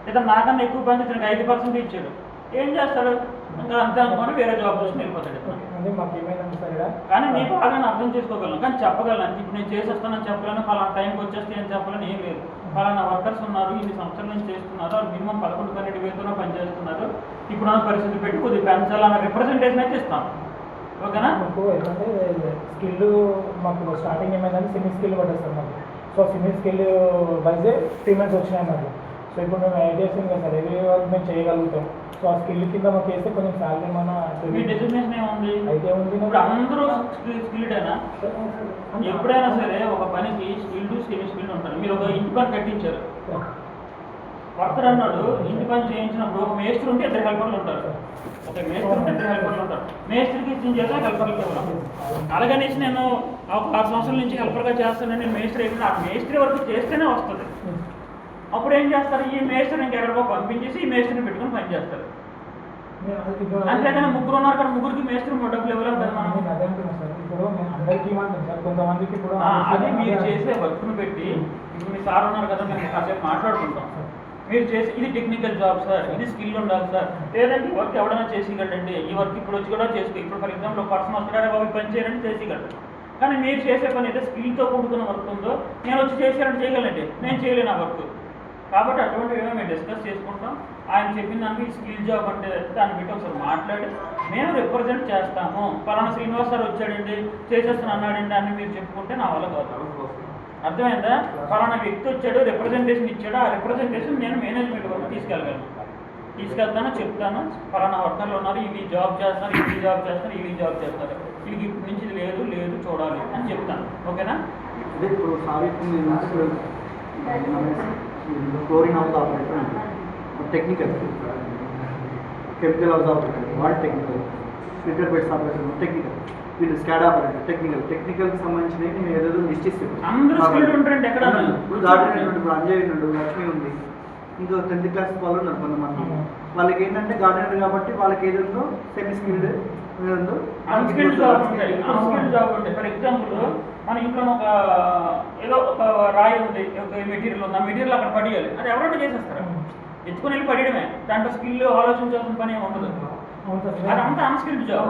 లేదా నాకన్నా ఎక్కువ పని చేసి నాకు 5% ఇచ్చాడు, ఏం చేస్తాడు? ఇంకా అంతే అనుకోని వేరే జాబ్ చూసి వెళ్ళిపోతాడు. అంటే మాకు ఏమైందంటే సార్ ఇక్కడ కానీ మీకు బాగా అర్థం చేసుకోగలను, కానీ చెప్పగలను. ఇప్పుడు నేను చేసేస్తానని చెప్పలేను, పలానా టైంకి వచ్చేస్తే అని చెప్పలేను, ఏం లేదు. పలానా వర్కర్స్ ఉన్నారు, ఇన్ని సంవత్సరాల నుంచి చేస్తున్నారు, వాళ్ళు మినిమం 11-12,000 పనిచేస్తున్నారు, ఇప్పుడున్న పరిస్థితి పెట్టి కొద్దిగా పెంచాలన్న రిప్రజెంటేషన్ అయితే ఇస్తాను. ఓకేనా? మాకు ఏంటంటే స్కిల్ మాకు స్టార్టింగ్ ఏమైందంటే సెమీ స్కిల్ పడ్డది సార్ మాకు. So semi skill yj payments వచ్చినాయి మాకు. సో ఇప్పుడు మేము ఐడియాస్ కదా సార్, ఎవరి వర్క్ మేము చేయగలుగుతాం. సో ఆ స్కిల్ కింద మాకు వేస్తే కొంచెం శాలరీ మన మీ డెసిగ్నేషన్ ఏముంది? అయితే ఉంది. ఇప్పుడు అందరూ స్కిల్డేనా? ఎప్పుడైనా సరే ఒక పనికి స్కిల్డ్ సెమీ స్కిల్డ్ ఉంటారు. మీరు ఒక ఇంటి పని కట్టించారు, వర్కర్ అన్నాడు ఇంటి పని చేయించినప్పుడు ఒక మేస్త్రి ఉంటే 2 హెల్పర్లు ఉంటారు. ఒక మేస్త్రి ఉంటే 2 హెల్పర్లు ఉంటారు. మేస్త్రికి ఇచ్చిన చేత హెల్పర్లకి ఇవ్వాలి. అలాగనేసి నేను ఒక 6 సంవత్సరాల నుంచి హెల్పర్గా చేస్తానని మేస్త్రి అయిపోయినా ఆ మేస్త్రి వరకు చేస్తేనే వస్తుంది. అప్పుడు ఏం చేస్తారు? ఈ మేస్త్రిని ఇంకెక్కడికో పంపించేసి ఈ మేస్త్రిని పెట్టుకుని పని చేస్తారు. అంతేగాని 3 ఉన్నారు కదా, 3కి మేస్త్రి డబ్బులు ఇవ్వలేము కదా మనం. అదే అంటున్నాం సార్. ఇప్పుడు మేము అందరికీ ఇవ్వండి సార్, కొంతమందికి ఇప్పుడు అది మీరు చేసే వర్క్ను పెట్టి, ఇప్పుడు మీ సార్ ఉన్నారు కదా, మేము కాసేపు మాట్లాడుకుంటాం. మీరు చేసి ఇది టెక్నికల్ జాబ్ సార్, ఇది స్కిల్ ఉండాలి సార్, లేదంటే ఈ వర్క్ ఎవడైనా చేసిగలండి, ఈ వర్క్ ఇప్పుడు వచ్చి కూడా చేసుకో. ఇప్పుడు ఫర్ ఎగ్జాంపుల్ పర్సన్ వస్తాడే బాబు పని చేయాలంటే చేసిగలరు. కానీ మీరు చేసే పని అయితే స్కిల్తో కూడుకున్న వర్క్ ఉందో, నేను వచ్చి చేసేయాలంటే చేయగలండి, నేను చేయలేను ఆ వర్క్. కాబట్టి అటువంటివి ఏమో మేము డిస్కస్ చేసుకుంటాం. ఆయన చెప్పిన దానికి స్కిల్ జాబ్ అంటే దాన్ని పెట్టి ఒకసారి మాట్లాడి మేము రిప్రజెంట్ చేస్తాము. పలానా శ్రీనివాస్ సార్ వచ్చాడండి చేసేస్తాను అన్నాడండి అని మీరు చెప్పుకుంటే నా వల్ల కాదు. అర్థమైందా? పలానా వ్యక్తి వచ్చాడు, రిప్రజెంటేషన్ ఇచ్చాడు, ఆ రిప్రజెంటేషన్ నేను మేనేజ్మెంట్ వరకు తీసుకెళ్తాను, చెప్తాను. పలానా వర్కర్లు ఉన్నారు, ఇవి జాబ్ చేస్తారు, ఇవి జాబ్ చేస్తారు, ఇవి జాబ్ చేస్తారు, వీళ్ళకి ఇప్పటి నుంచి ఇది లేదు లేదు చూడాలి అని చెప్తాను. ఓకేనా? అదే ఇప్పుడు ఫ్లోరిన్ హౌస్ ఆపరేటర్ ఉంటుంది, టెక్నికల్ కెమికల్ హౌస్ ఆపరేటర్ వాళ్ళు technical, filter beds operator technical, వీళ్ళు స్కాడ్ ఆపరేటర్ టెక్నికల్కి సంబంధించినవి నేను ఏదేదో లిస్ట్ ఇస్తాను. ఇప్పుడు గార్డెన్ ఇప్పుడు అంజయ్ ఉన్నాడు, లక్ష్మి ఉంది, ఇంకా 10th క్లాస్ వాళ్ళు ఉన్నారు కొంతమంది. వాళ్ళకి ఏంటంటే గార్డెనర్ కాబట్టి వాళ్ళకి ఏదో సెమీ స్కిల్డ్ ఉందో అన్స్కిల్డ్ జాబ్ ఉంటాయి. అన్స్కిల్డ్ జాబ్ ఉంటాయి. ఫర్ ఎగ్జాంపుల్ మన ఇంట్లో ఒక ఏదో ఒక రాయి ఉంది, ఒక మెటీరియల్ ఉంది, ఆ మెటీరియల్ అక్కడ పడేయాలి, అది ఎవరైనా చేసేస్తారు, ఎత్తుకుని వెళ్ళి పడేయడమే. దాంట్లో స్కిల్ ఆలోచించాల్సిన పని ఏమి ఉండదు. అదంతా అన్స్కిల్డ్ జాబ్.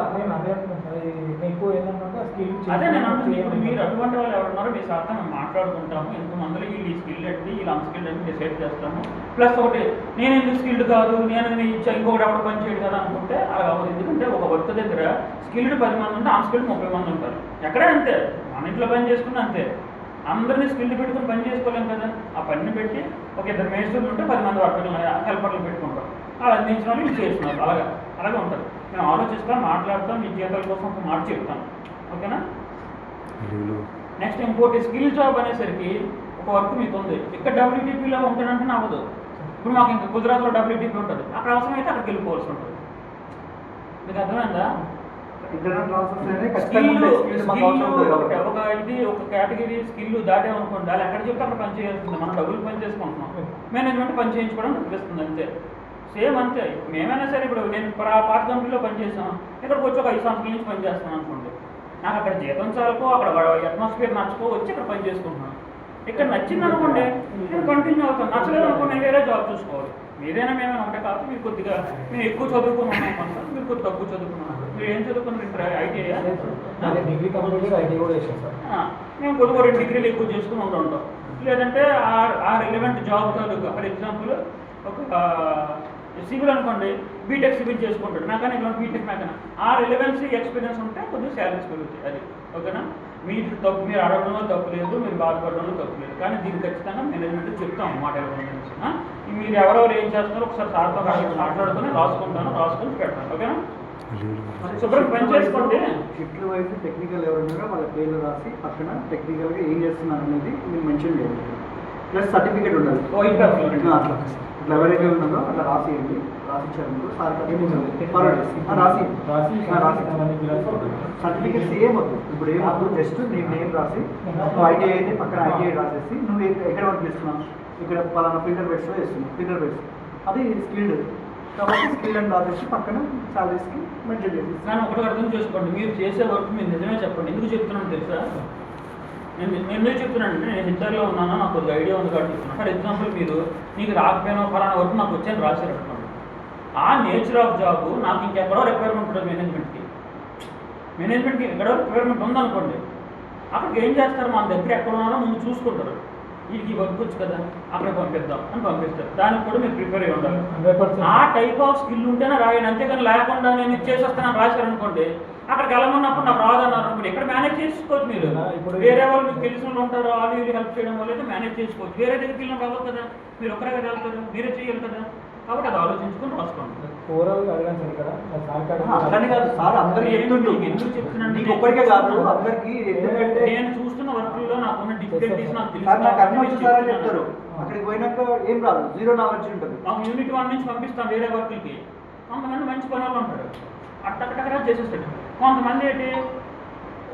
అదే నేను అంటుంది. ఇప్పుడు మీరు అటువంటి వాళ్ళు ఎవరున్నారో మీ శాతం మేము మాట్లాడుకుంటాము, ఎంతమందిలో వీళ్ళు ఈ స్కిల్ అంటే వీళ్ళు అన్స్కిల్డ్ అని డిసైడ్ చేస్తాము. ప్లస్ ఒకటి నేను ఎందుకు స్కిల్డ్ కాదు, నేను ఇంకొకటి ఎవరు పని చేయడు కదా అనుకుంటే అలా కాదు. ఎందుకంటే ఒక వర్క్ దగ్గర స్కిల్డ్ 10 మంది ఉంటే అన్స్కిల్డ్ 30 మంది ఉంటారు. ఎక్కడే అంతే, మన ఇంట్లో పని చేసుకున్నా అంతే. అందరినీ స్కిల్డ్ పెట్టుకుని పని చేసుకోలేం కదా. ఆ పనిని పెట్టి ఒక 2 మేస్త్రులు ఉంటే 10 మంది వర్కర్లు హెల్పర్లు పెట్టుకుంటాం. అలా అందించిన వాళ్ళు వీళ్ళు చేస్తున్నారు. అలాగే ఉంటుంది. మేము ఆలోచిస్తాం, మాట్లాడతాం, మీ జీతాల కోసం ఒక మాట చెప్తాం. ఓకేనా? నెక్స్ట్ ఇంకోటి స్కిల్ జాబ్ అనేసరికి ఒక వర్క్ మీకు ఉంది, ఇక్కడ WTPలో ఉంటానంటే అవ్వదు. ఇప్పుడు మాకు ఇంకా గుజరాత్లో WTP ఉంటుంది, అక్కడ అవసరమైతే అక్కడికి వెళ్ళిపోవాల్సి ఉంటుంది. మీకు అర్థమైందా? ఒక ఇది ఒక కేటగిరీ స్కిల్ దాటేమనుకోండి, వాళ్ళు ఎక్కడ చెప్తే అక్కడ పని చేయాల్సింది. మనం డబ్బులు పని చేసుకుంటున్నాం, మేనేజ్మెంట్ పని చేయించుకోవడం అనిపిస్తుంది అంతే. సేమ్ అంతే. మేమైనా సరే ఇప్పుడు నేను పాత కంపెనీలో పనిచేస్తాను, ఇక్కడికి వచ్చి ఒక 5 సంవత్సరాల నుంచి పని చేస్తాను అనుకోండి, నాకు అక్కడ జీతం చాలకో అక్కడ అట్మాస్ఫియర్ నచ్చుకో వచ్చి ఇక్కడ పని చేసుకుంటున్నాను. ఇక్కడ నచ్చింది అనుకోండి నేను కంటిన్యూ అవుతాను, నచ్చలేదు అనుకోండి నేను వేరే జాబ్ చూసుకోవాలి. మీరైనా మేమైనా ఒకటే కాదు. మీరు కొద్దిగా మేము ఎక్కువ చదువుకున్నాం అనుకుంటాం, మీరు కొద్దిగా తక్కువ చదువుకున్నాం. మీరు ఏం చదువుకున్నారు? ఐటీఐ డిగ్రీ కంప్లీట్ ఐటీ కూడా చేసాం సార్. మేము కొద్దిగా 2 డిగ్రీలు ఎక్కువ చేసుకుని ఉంటాం. లేదంటే ఆ relevant job taluka for example ఒక సివిల్ అనుకోండి, బీటెక్ సివిల్ చేసుకుంటాడు, మెకానిక్ బీటెక్ మెకానిక్. ఆ రిలవెన్సీ ఎక్స్పీరియన్స్ ఉంటే కొద్దిగా శాలరీస్ పెరుగుతాయి. అది ఓకేనా? మీరు అడగడంలో తప్పు లేదు, మీరు బాధపడడంలో తప్పు లేదు. కానీ దీనికి ఖచ్చితంగా మేనేజ్మెంట్ చెప్తాం మాట గురించి. మీరు ఎవరెవరు ఏం చేస్తున్నారో ఒకసారి సార్తో మాట్లాడుకొని రాసుకొని పెడతాను. ఓకేనా? శుభ్రం పని చేసుకోండి. షిఫ్ట్ వైపు టెక్నికల్ ఎవరున్నారో వాళ్ళ పేర్లు రాసి పక్కన టెక్నికల్గా ఏం చేస్తున్నారు అనేది మీరు మెన్షన్ చేయాలి. ప్లస్ సర్టిఫికేట్ ఉండాలి. అట్లా ఇట్లా ఎవరైతే ఉన్నారో అట్లా రాసియండి, రాసిచ్చారు సార్ సర్టిఫికేట్స్ ఏమొద్దు. ఇప్పుడు ఏమొద్దు, జస్ట్ నీ నేమ్ రాసి ఐటీఐ అయితే పక్కన ఐటీఐ రాసేసి నువ్వు ఎక్కడ వర్క్ చేస్తున్నావు, ఇక్కడ పలానా ఫిల్టర్ బెడ్స్లో చేస్తున్నావు, ఫిల్టర్ బెడ్స్ అది స్కిల్డ్ కాబట్టి స్కిల్ అని రాసేసి పక్కన సాలరీస్కి మెన్షన్ చేసి. కానీ ఒకటి అర్థం చేసుకోండి, మీరు చేసే వర్క్ మీరు నిజమే చెప్పండి. ఎందుకు చెప్తున్నాను తెలుసా? నేను ఎందుకు చెప్తున్నాను అంటే నేను హెచ్ఆర్లో ఉన్నాను, నాకు కొద్దిగా ఐడియా ఉంది కాబట్టి చెప్తున్నాను. ఫర్ ఎగ్జాంపుల్ మీరు నీకు రాకపోయినా ఫలానా వరకు నాకు వచ్చాను రాశారు అనుకోండి, ఆ నేచర్ ఆఫ్ జాబ్ నాకు ఇంకెక్కడో రిక్వైర్మెంట్ ఉంటుంది మేనేజ్మెంట్కి ఎక్కడో రిక్వైర్మెంట్ ఉందనుకోండి, అక్కడికి ఏం చేస్తారు, మన దగ్గర ఎక్కడ ఉన్నారో ముందు చూసుకుంటారు. వీడికి వర్క్ వచ్చు కదా అక్కడ పంపిద్దాం అని పంపిస్తారు. దానికి కూడా మీరు ప్రిపేర్ అయ్యి ఉండాలి. ఆ టైప్ ఆఫ్ స్కిల్ ఉంటేనే రాయండి, అంతేగాని లేకుండా నేను ఇచ్చేసి వస్తానని రాశారనుకోండి, అక్కడికి వెళ్ళమన్నప్పుడు నాకు రాదన్నారు అనుకోండి, ఇక్కడ మేనేజ్ చేసుకోవచ్చు. మీరు వేరే వాళ్ళు మీకు తెలిసిన వాళ్ళు ఉంటారు, వాళ్ళు వీళ్ళు హెల్ప్ చేయడం వల్ల అయితే మేనేజ్ చేసుకోవచ్చు. వేరే దగ్గరికి వెళ్ళిన రావాలి కదా, మీరు ఒక్కరే కదా వెళ్తారు, మీరే చేయాలి కదా. కాబట్టి అది ఆలోచించుకొని రాసుకోండి. ఓవరాల్ అడగాను సార్ ఇక్కడ అట్లనే కాదు సార్, అందరికీ ఎందుకు చెప్తున్నాను, నీకు ఒక్కడికే కాదు అందరికీ. ఎందుకంటే నేను చూస్తున్న వర్క్లో నాకున్న డిఫికల్టీస్ నాకు సార్ నాకు అన్నీ తెలుసు. వచ్చేసారని చెప్తారు, అక్కడికి పోయినాక ఏం రాదు, జీరో నాలెడ్జ్ ఉంటుంది. మాకు యూనిట్ 1 నుంచి పంపిస్తాం వేరే వర్క్లకి. కొంతమంది మంచి పని వాళ్ళు ఉంటారు, అట్టకటకరా చేసేస్తాడు. కొంతమంది ఏంటి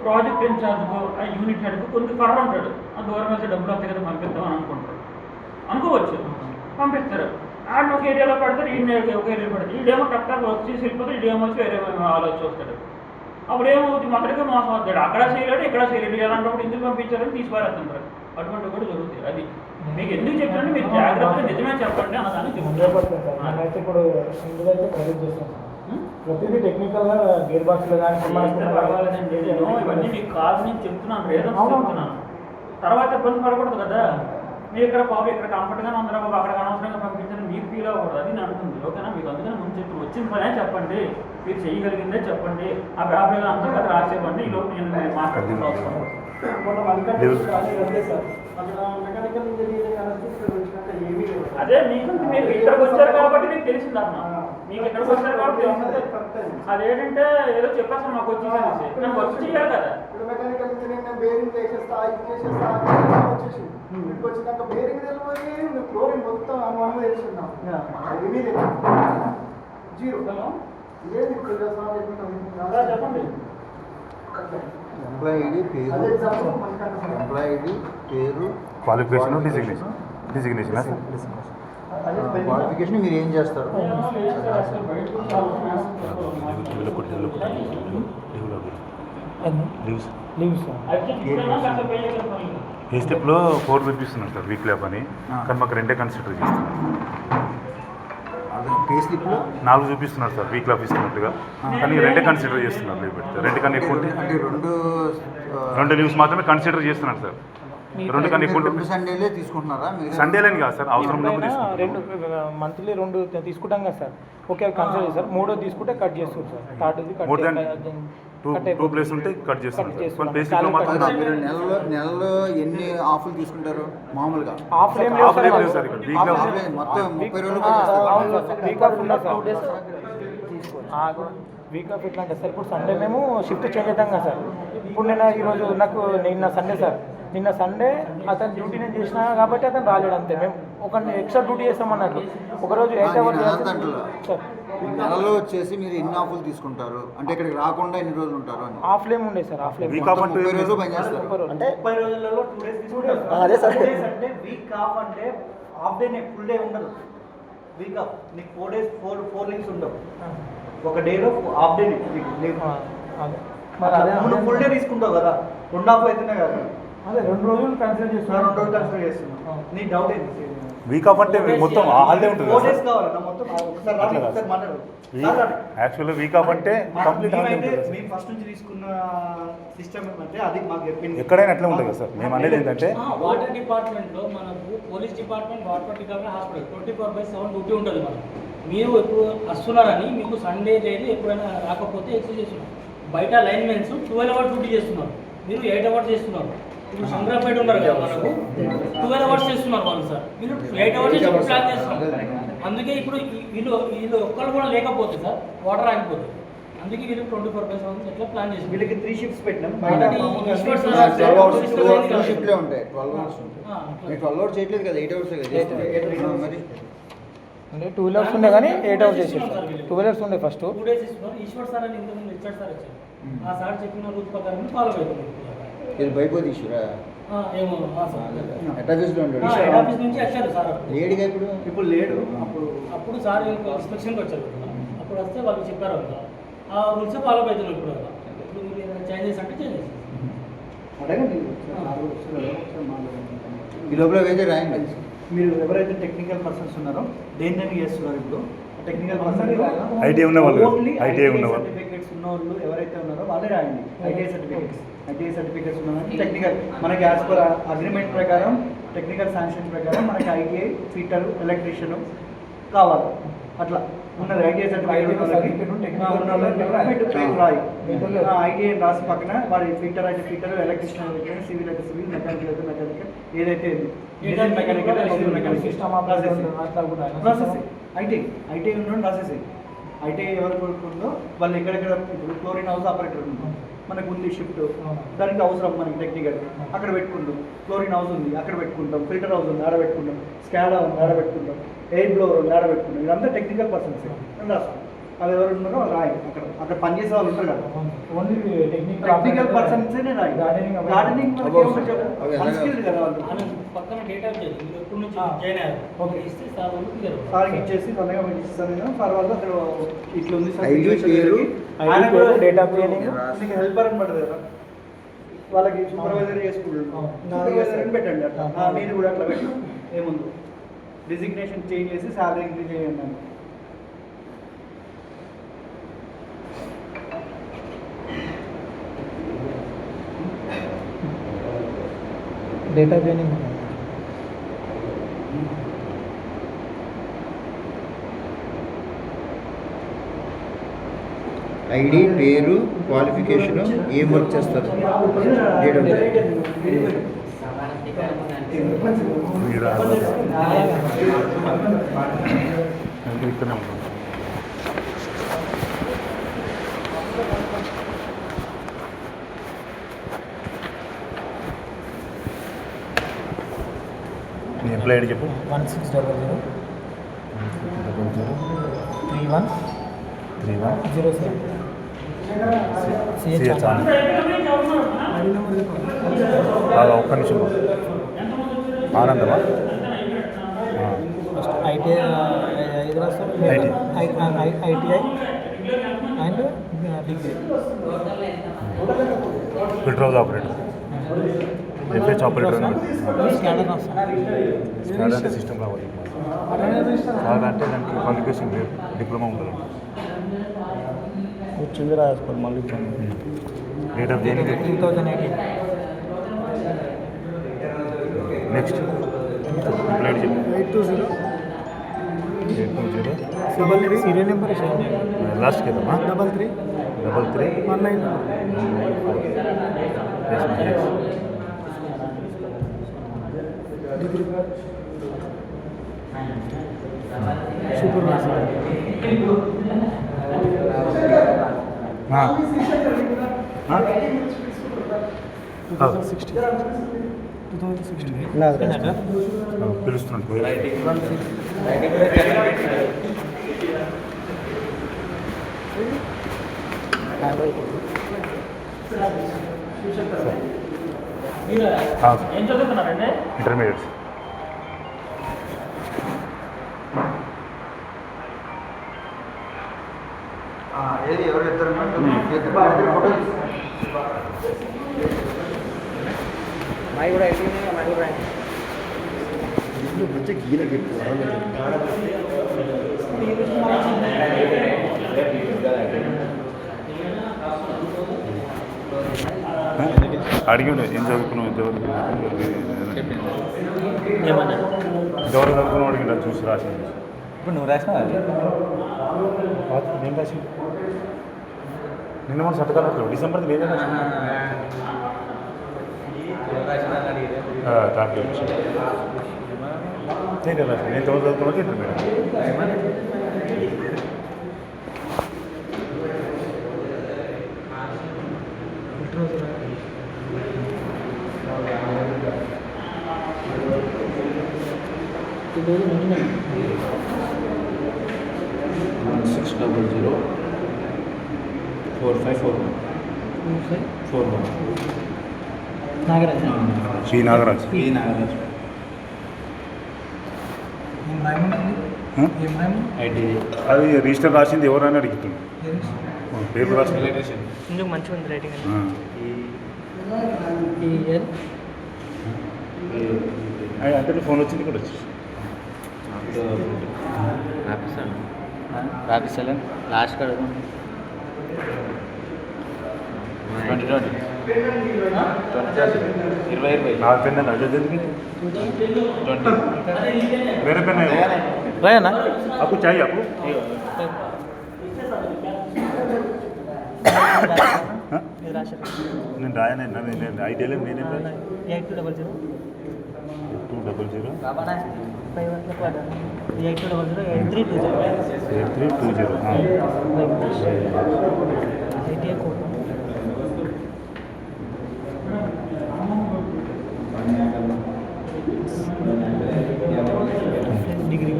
ప్రాజెక్ట్ ఇన్ఛార్జ్కు ఆ యూనిట్ హెడ్కు కొంచెం కర్ర ఉంటాడు, ఆ దూరం వెళ్తే డబ్బులు వస్తాయి కదా పంపిద్దాం అని అనుకోవచ్చు, పంపిస్తారు. ఆడిని ఒక ఏరియాలో పడతారు, ఈయన ఒక ఏరియా పడతారు. ఈడేమో కరెక్ట్గా వర్క్ చేసి వెళ్ళిపోతారు, ఈడేమో వచ్చి వేరే ఆలోచన వస్తాడు. అప్పుడు ఏమవుతుంది, అక్కడికే మోసం అవుతాడు, అక్కడ చేయలేడు ఇక్కడ చేయలేడు. అలాంటప్పుడు ఎందుకు పంపించారని తీసిపారేస్తుంటారు. అటువంటి కూడా జరుగుతుంది. అది మీకు ఎందుకు చెప్పారంటే మీరు జాగ్రత్తగా నిజమే చెప్పండి అన్నదాన్ని చెప్తాను. అయితే ఇప్పుడు ఇందులో అయితే ప్రొజెక్ట్ చేస్తాం ప్రతిదీ టెక్నికల్గా గేర్ బాక్స్లో కానీ పర్వాలేదండి, నేను ఇవన్నీ మీకు కాదు నేను చెప్తున్నాను, రీజన్స్ చెప్తున్నాను. తర్వాత ఇబ్బంది పడకూడదు కదా. మీరు ఇక్కడ బాబు ఇక్కడ కంఫర్ట్గానే ఉందరా బాబు, అక్కడ అనవసరంగా పంపించండి మీకు ఫీల్ అవ్వకూడదు. అది నేను అడుగుతుంది. ఓకేనా? మీకు అందుకని ముందు చెప్పి వచ్చిన పనే చెప్పండి, మీరు చేయగలిగిందే చెప్పండి. ఆ పేపర్ అంతా కదా రాసేవ్వండి. ఈ లోపు నేను మాట్లాడుతూ వస్తాను. అదే మీకు మీరు ఇక్కడికి వచ్చారు కాబట్టి మీకు తెలిసిందమ్మా, మీకు ఇక్కడికి వచ్చారు కాబట్టి తెలిసిందే. అదేంటంటే ఏదో చెప్పేస్తాను మాకు వచ్చేసి నేను వర్క్ చేయాలి కదా. మెకానికల్ ఇంజనీరింగ్ బేరింగ్ చేసేస్తా వచ్చేసి వచ్చినాక బేరింగ్ తెలిపోయి ఫ్లోరింగ్ మొత్తం అనుమానం తెలుసుకున్నాం. ఏమీ లేదు, జీరో. ఏది చెప్పండి. ఎంప్లాయీ ఐడి పేరు, ఎంప్లాయీ ఐడి పేరు, క్వాలిఫికేషన్, డిజిగ్నేషన్ క్వాలిఫికేషన్ మీరు ఏం చేస్తారు? ఏ స్టెప్లో 4 చూపిస్తున్నాం సార్ వీక్ ల్యాబ్ అని, కానీ మాకు 2 కన్సిడర్ చేస్తున్నారు. పే స్లిప్లో 4 చూపిస్తున్నారు సార్ వీక్ ల్యాబ్ ఇస్తున్నట్టుగా, కానీ 2 కన్సిడర్ చేస్తున్నారు. లీవ్ పెడితే 2 కన్నా ఎక్కువ ఉంటే అంటే 2 లీవ్స్ మాత్రమే కన్సిడర్ చేస్తున్నారు సార్. 2 కన్నా ఎక్కువ ఉంటే సండేలే తీసుకుంటున్నారా? సండేలని కాదు సార్, అవసరం ఉన్నప్పుడు తీసుకుంటాం. 2 మంత్లీ 2 తీసుకుంటాం కదా సార్. ఓకే కన్సిడర్ చేస్తారు. 3 తీసుకుంటే కట్ చేస్తారు సార్. థర్డ్ది మోర్ దాన్ 2 ప్లేస్ ఉంటే కట్ చేస్తున్నారు సార్. కొన్ని బేసిక్లో మాత్రం మీరు నెలలో ఎన్ని ఆఫ్లు తీసుకుంటారు మామూలుగా? ఆఫ్ లేదు సార్ ఇక్కడ వీక్ ల్యాబ్ మొత్తం 30 రోజులు వీక్ ఆఫ్ ఉన్నా సార్. వీక్ ఆఫ్ ఎట్లా అంటే సార్, ఇప్పుడు సండే మేము షిఫ్ట్ చేంజ్ అవుతాం కదా సార్. ఇప్పుడు నేను ఈరోజు నాకు నిన్న సండే సార్, నిన్న సండే అతను డ్యూటీ నేను చేసినా కాబట్టి అతను రాలేడు అంతే. మేము ఒక ఎక్స్ట్రా డ్యూటీ చేస్తాం అన్నట్టు. ఒకరోజు 8 అవర్స్ సార్. నెలలో వచ్చేసి మీరు ఎన్ని ఆఫ్లు తీసుకుంటారు అంటే ఇక్కడికి రాకుండా ఎన్ని రోజులు ఉంటారు అని? ఆఫ్లో ఉండే సార్. ఆఫ్లో వీక్ ఆఫ్ అంటే 30 రోజులు పనిచేస్తారు. అంటే 30 రోజులలో 2 డేస్ తీసుకుంటారు. అదే సార్. 2 డేస్ అంటే వీక్ ఆఫ్ అంటే హాఫ్ డే నీకు ఫుల్ డే ఉండదు. వీక్ ఆఫ్ నీకు 4 డేస్ 4 లీవ్స్ ఉండవు. ఒక డేలో హాఫ్ డే లీవ్. నువ్వు ఫుల్ డే తీసుకుంటావు కదా, 2 హాఫ్ అయితేనే కదా. అదే 2 రోజులు కన్సిడర్ చేస్తున్నాను. 2 రోజులు కన్సిడర్ చేస్తున్నావు. నీ డౌట్ ఏంటి? వీక్ ఆఫ్ అంటే మొత్తం హాలిడే ఉంటుంది 4 కదా డేస్ కావాలన్నా మొత్తం ఒకసారి మాట్లాడు. యాక్చువల్గా వీక్ ఆఫ్ అంటే కంప్లీట్ హాలిడే ఉంటుంది కదా సార్. మేము ఫస్ట్ నుంచి తీసుకున్న సిస్టమ్ ఏమంటే అది మాకు చెప్పింది. ఎక్కడైనా అట్లా ఉంటుంది కదా సార్. మేము అనేది ఏంటంటే వాటర్ డిపార్ట్మెంట్లో మనకు police department, water department, hospital 24/7 duty ఉంటుంది మనకు. మీరు ఎప్పుడు వస్తున్నారని మీకు సండే లేదు ఎప్పుడైనా రాకపోతే ఎక్సైజ్ చేస్తున్నారు. బయట లైన్మెన్స్ 12 అవర్స్ డ్యూటీ చేస్తున్నారు, మీరు 8 అవర్స్ చేస్తున్నారు. ఇప్పుడు సంగ్రాపేట ఉన్నారు కదా మనకు 12 అవర్స్ చేస్తున్నారు వాళ్ళు సార్. మీరు 8 అవర్స్ ప్లాన్ చేస్తున్నారు. అందుకే ఇప్పుడు వీళ్ళు ఒక్కళ్ళు కూడా లేకపోతే సార్ వాటర్ ఆగిపోతుంది. అందుకే వీళ్ళు 24/7 ఎట్లా ప్లాన్ చేసి వీళ్ళకి 3 షిఫ్ట్స్ పెట్టినాం. 12 షిఫ్ట్లే ఉంటాయి. 12 అవర్స్ ఉంటాయి. 12 అవర్స్ చేయట్లేదు కదా, 8 అవర్స్ కదా మరి. అంటే 12 hours ఉండే కానీ 8 hours చేసేసారు. 12 hours ఉండే ఫస్ట్. 2 days ఇస్తున్నారు. ఈశ్వర్ సార్ అని ఇంతకుముందు రిచర్డ్ సార్ వచ్చారు. ఆ సార్ చెప్పిన రూల్స్ ప్రకారం ఫాలో అవుతుంది. ఇది భయపోతీశ్వరా ఏమో హెడ్ ఆఫీస్లో ఉంటాడు. హెడ్ ఆఫీస్ నుంచి వచ్చారు సార్. లేడుగా ఇప్పుడు లేడు. అప్పుడు సార్ ఇన్స్పెక్షన్కి వచ్చారు. అప్పుడు వస్తే వాళ్ళు చెప్పారు అంత ఆ రూల్స్ ఫాలో అవుతున్నాం. ఇప్పుడు ఇప్పుడు మీరు ఏదైనా చేంజెస్ అంటే చేంజెస్ అడగండి. ఈ లోపల వేరే రాయండి. మీరు ఎవరైతే టెక్నికల్ పర్సన్స్ ఉన్నారో దేన్ని చేస్తున్నారు ఇప్పుడు టెక్నికల్ పర్సన్ ఐటీఐ ఉన్నవాళ్ళు ఓన్లీ ఐటీఐ ఉన్నవాళ్ళు సర్టిఫికేట్స్ ఉన్న వాళ్ళు ఎవరైతే ఉన్నారో వాళ్ళే రాయండి. ఐటీఐ సర్టిఫికేట్స్ ఉన్నారని టెక్నికల్ మనకి యాజ్ పర్ అగ్రిమెంట్ ప్రకారం టెక్నికల్ శాంక్షన్ ప్రకారం మనకి ఐటీఐ ఫిటర్ ఎలక్ట్రీషియన్ కావాలి. అట్లా ఉన్నది ఐటీఐ సర్టిఫికేట్ రాయి. ఐటీఐ రాసి పక్కన వాడి ఫిటర్ అయితే ఫిటర్, ఎలక్ట్రీషియన్ అయితే సివిల్ అయితే సివిల్, మెకానికల్ అయితే మెకానికల్, ఏదైతే మెకానికల్ రాసేసి ఐటీఐ ఉండడం రాసేసి ఐటీఐ ఎవరు కోరుకుందో వాళ్ళు ఎక్కడెక్కడ ఇప్పుడు క్లోరిన్ హౌస్ ఆపరేటర్ ఉంది మనకు ఉంది షిఫ్ట్ దానికి అవసరం మనకి టెక్నికల్ అక్కడ పెట్టుకుంటాం. క్లోరిన్ హౌస్ ఉంది అక్కడ పెట్టుకుంటాం. ఫిల్టర్ హౌస్ ఉంది ఆడ పెట్టుకుంటాం. స్కాడా ఉంది ఆడ పెట్టుకుంటాం. ఎయిర్ బ్లోవర్ ఉంది ఆడ పెట్టుకుంటాం. ఇదంతా టెక్నికల్ పర్సన్స్ రాస్తాం. అది ఎవరు ఉన్నారో వాళ్ళు రాయి. అక్కడ పనిచేసే వాళ్ళు ఉంటారు కదా ఓన్లీ టెక్నికల్ పర్సన్సేనే రాయి. గార్డెనింగ్ అన్స్కిల్డ్ కదా వాళ్ళు. పక్కన డేటా మీరు ఎప్పటి నుంచి జాయిన్ అయ్యారు ఓకే ఇస్తే సార్ వాళ్ళు సార్కి ఇచ్చేసి తొందరగా పంపిస్తాను నేను. సార్ వాళ్ళు అసలు ఇట్లా ఉంది సార్ ఆయన కూడా డేటా ట్రైనింగ్ మీకు హెల్పర్ అని పడుతుంది కదా వాళ్ళకి సూపర్వైజర్ చేసుకుంటాడు. సూపర్వైజర్ అని పెట్టండి. అట్లా మీరు కూడా అట్లా పెట్టి ఏముంది డిజిగ్నేషన్ చేంజ్ చేసి శాలరీ ఇంక్రీజ్ చేయండి అని. డేటా ట్రైనింగ్ ఐడి, పేరు, క్వాలిఫికేషన్, ఏం వర్క్ చేస్తారు, ఇక్కడనే ఉంటాం. మీ ఎంప్లాయ్ ఐడి చెప్పు. 1600 31 07 సిహెచ్ ఒక్క నిమిషం. ఆనందమా ITI ITI and degree filter house operator, F H operator, scanner scanner అంటే సిస్టమ్ కావాలి. స్కానర్ అంటే దానికి క్వాలిఫికేషన్ డిప్లొమా ఉంటుంది. వచ్చింది రాసుకోవాలి మళ్ళీ. డేట్ ఆఫ్ దేనికి 2018. నెక్స్ట్ ఎంప్లాయ్ చెప్పు. 820 సీరియల్ నెంబర్ లాస్ట్ కదమ్మా. 33 19 డిగ్రీ సూపర్వైజర్ 2016 పిలుస్తున్నాను. ఏం చదువుతున్నారండి? ఇంటర్మీడియట్స్. ఏది ఎవరు ఎత్తారు మావి కూడా ఐటీ మావి కూడా అడిగి ఏం చదువుకున్నావు, ఇంతవరకు చదువుకున్నావు అడిగి చూసి రాసింది. ఇప్పుడు నువ్వు రాసినావా? నేను రాసి నిన్న మన సర్టిఫికేట్ డిసెంబర్ లేదా దాంట్లో నేను రాసి నేను చదువుకున్నది ఇంటర్మీడియట్. ఇది 6004541 నాగరాజ్ శ్రీ నాగరాజ్. పి నాగరాజ్. ఏం రాయమంటుంది ఆ? ఏం రాయమంది ఐటీ అది రిజిస్టర్ రాసింది ఎవరైనా అడుగుతుంది పేరు రాసింది. ఎలక్ట్రీషియన్. ఇందుకు మంచిగా ఉంది రైటింగ్ ఆ. అంటే ఫోన్ వచ్చింది కూడా వచ్చి రాపిస్తాను లాస్ట్ కాడ 2020 నా పెన్ అదే ఎందుకు 20 వేరే పెన్ రాయనా అప్పు చాయ్ అప్పు నేను రాయను నేను ఐడియాలో నేనేం రాయను 8200 200 8200 8320 ఐటీఐ కోడ్ డిగ్రీ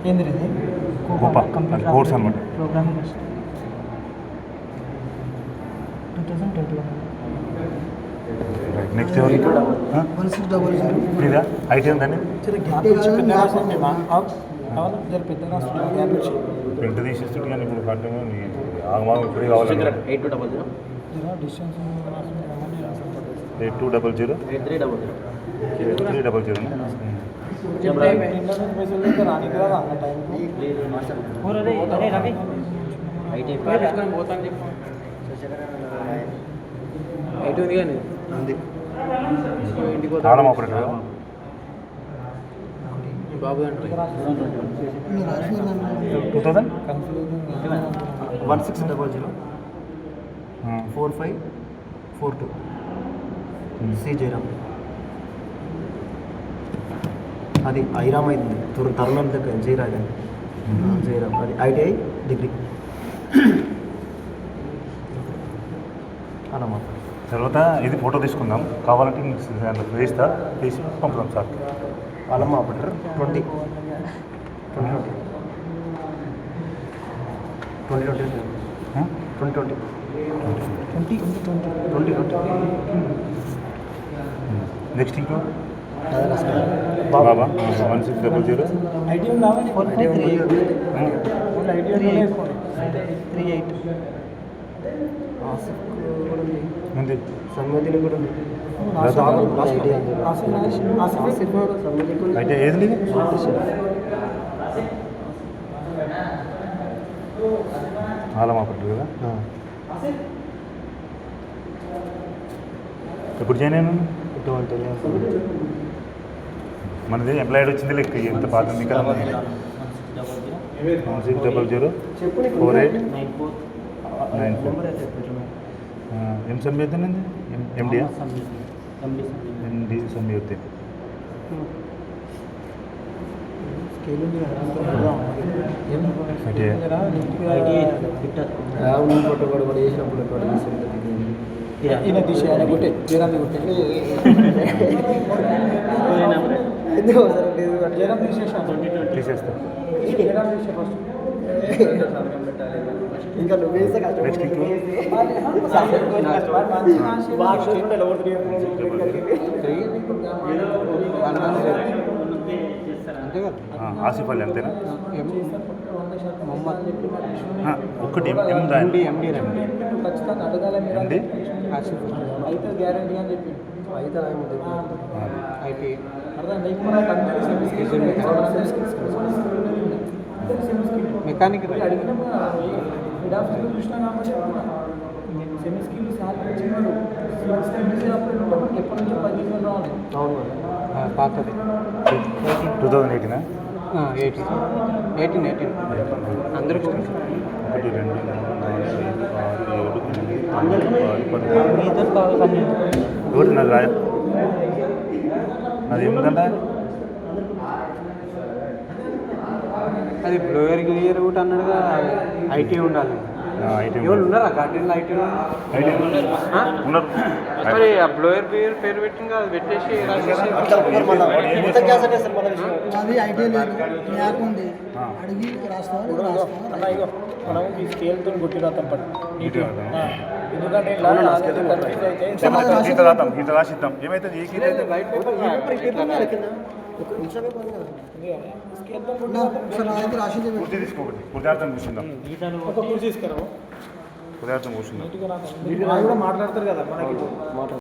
ఏంది ఇది కోపా అది కోర్స్ అనమాట. ప్రోగ్రామింగ్ 2021 నెక్స్ట్ ఎవరు 1600 మీదా ఐటీ ఉందండి ప్రింట్ తీసేస్తుంది కానీ ఇప్పుడు కట్టము ఆగమాగం ఇప్పుడే కావాలి 8200 8200 8300 ఆలం ఆపరేటర్ బాబు 2000 1600 4542 సి జయరామ్. అది ఐరామ్ అయింది తరుణం దగ్గర జయరాజ్ అని జయరామ్. అది ఐటీఐ డిగ్రీ అన్నమాట. తర్వాత ఇది ఫోటో తీసుకుందాం కావాలంటే వేస్తా తీసి పంపుదాం సార్. అలమ్మ ఆపరేటర్ 2020 నెక్స్ట్ ఇంకో బాబా 1600 ఐటీఐ కావాలి 38 ఉంది సన్మతిని కూడా ఉంది. అయితే ఏది లేదు ఆలం ఆపట్టు కదా ఎప్పుడు జాయిన్ అయినా మనది ఎంప్లాయిడ్ వచ్చింది లెక్క ఎంత పాత ఉంది కదా 1600 4894 एम सम होते ना एम डी सम होते ఇంకా నువ్వు వేస్తే నెక్స్ట్ ఇంకో ఆసిఫ్ అలీ అంతేనా ఒక్కటి ఎం రాయండి ఎండి అయితే గ్యారంటీ అని చెప్పి అయితే అయితే మెకానిక్ అడిగినప్పుడు కృష్ణ కాబట్టి నేను సెమీ స్కిల్ శాలరీ ఇచ్చినాడు ఎప్పటి నుంచో 15 రావాలి. అవును పాతది 2018 18 అందరికీ 1 2 3 4 5 6 7 8 ఒకటి నాది రాయ అది ఏముందంట అది బ్లోయర్ క్లియర్ కూడా అన్నాడుగా ఐటీ ఉండాలి ఉన్నారా గార్డెన్లో ఉన్నారు. మరి ఆ బ్లోయర్ పేరు పెట్టింది అది పెట్టేసి అది ఐడియా లేదు యాప్ ఉంది అడిగి రాస్తావా మనం ఈ స్కేల్తో కొట్టిరాతాం పట్టు నీట్గా ఎందుకంటే ఇంత రాతాం ఇంత రాసిద్దాం ఏమైతే ఏ గీత అయితే ఒకసారి రాసింది కుర్చీ తీసుకోకటి కుర్చార్థం కూర్చుందాం ఒక కుర్చీ తీసుకురావు కుర్చార్థం కూర్చుందాం కూడా మాట్లాడతారు కదా మనకి